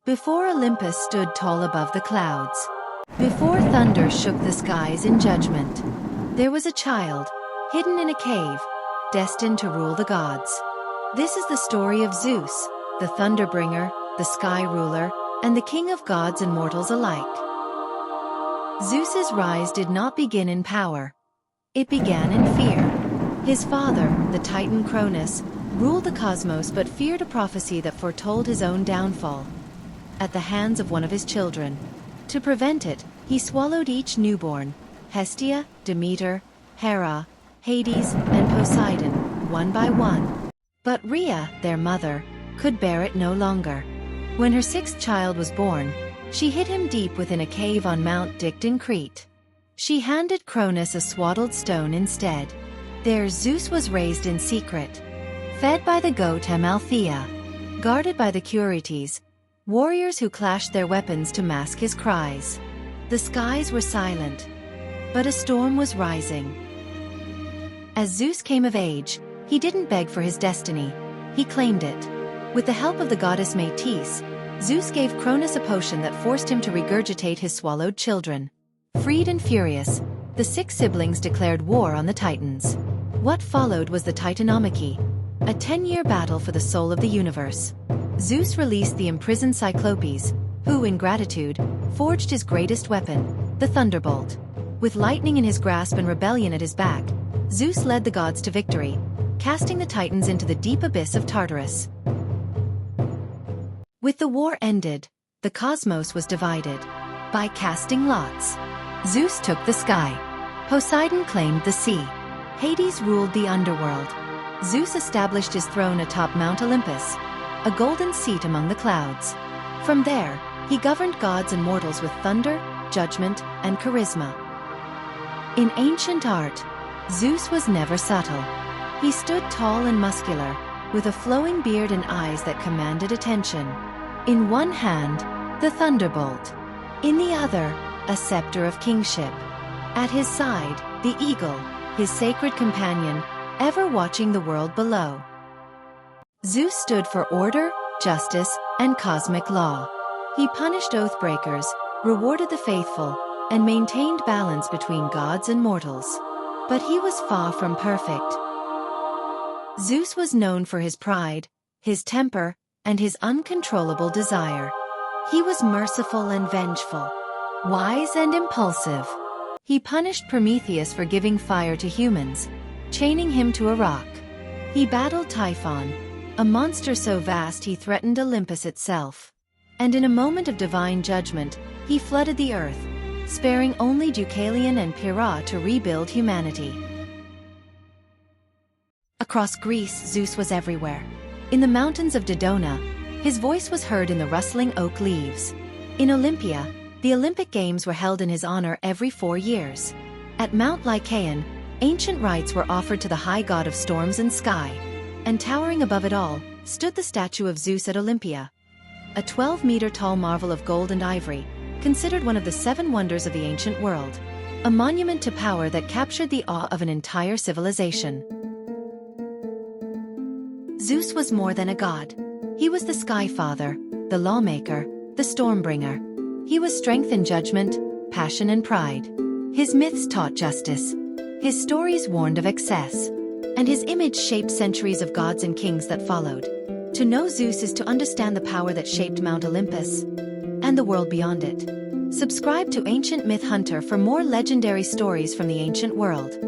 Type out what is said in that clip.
Before Olympus stood tall above the clouds. Before thunder shook the skies in judgment. There was a child, hidden in a cave, destined to rule the gods. This is the story of Zeus, the Thunderbringer, the Sky Ruler, and the King of gods and mortals alike. Zeus's rise did not begin in power. It began in fear. His father, the Titan Cronus, ruled the cosmos but feared a prophecy that foretold his own downfall at the hands of one of his children. To prevent it, he swallowed each newborn, Hestia, Demeter, Hera, Hades, and Poseidon, one by one. But Rhea, their mother, could bear it no longer. When her sixth child was born, she hid him deep within a cave on Mount Dicte in Crete. She handed Cronus a swaddled stone instead. There Zeus was raised in secret, fed by the goat Amalthea, guarded by the Curetes, warriors who clashed their weapons to mask his cries. The skies were silent, but a storm was rising. As Zeus came of age, he didn't beg for his destiny, he claimed it. With the help of the goddess Metis, Zeus gave Cronus a potion that forced him to regurgitate his swallowed children. Freed and furious, the six siblings declared war on the Titans. What followed was the Titanomachy, a 10-year battle for the soul of the universe. Zeus released the imprisoned Cyclopes, who, in gratitude, forged his greatest weapon, the thunderbolt. With lightning in his grasp and rebellion at his back, Zeus led the gods to victory, casting the Titans into the deep abyss of Tartarus. With the war ended, the cosmos was divided. By casting lots, Zeus took the sky. Poseidon claimed the sea. Hades ruled the underworld. Zeus established his throne atop Mount Olympus, a golden seat among the clouds. From there, he governed gods and mortals with thunder, judgment, and charisma. In ancient art, Zeus was never subtle. He stood tall and muscular, with a flowing beard and eyes that commanded attention. In one hand, the thunderbolt. In the other, a scepter of kingship. At his side, the eagle, his sacred companion, ever watching the world below. Zeus stood for order, justice, and cosmic law. He punished oath-breakers, rewarded the faithful, and maintained balance between gods and mortals. But he was far from perfect. Zeus was known for his pride, his temper, and his uncontrollable desire. He was merciful and vengeful, wise and impulsive. He punished Prometheus for giving fire to humans, chaining him to a rock. He battled Typhon, a monster so vast he threatened Olympus itself. And in a moment of divine judgment, he flooded the earth, sparing only Deucalion and Pyrrha to rebuild humanity. Across Greece, Zeus was everywhere. In the mountains of Dodona, his voice was heard in the rustling oak leaves. In Olympia, the Olympic Games were held in his honor every 4 years. At Mount Lycaon, ancient rites were offered to the high god of storms and sky. And towering above it all, stood the statue of Zeus at Olympia. A 12-meter-tall marvel of gold and ivory, considered one of the 7 wonders of the ancient world. A monument to power that captured the awe of an entire civilization. Zeus was more than a god. He was the Sky Father, the lawmaker, the Stormbringer. He was strength and judgment, passion and pride. His myths taught justice. His stories warned of excess. And his image shaped centuries of gods and kings that followed. To know Zeus is to understand the power that shaped Mount Olympus and the world beyond it. Subscribe to Ancient Myth Hunter for more legendary stories from the ancient world.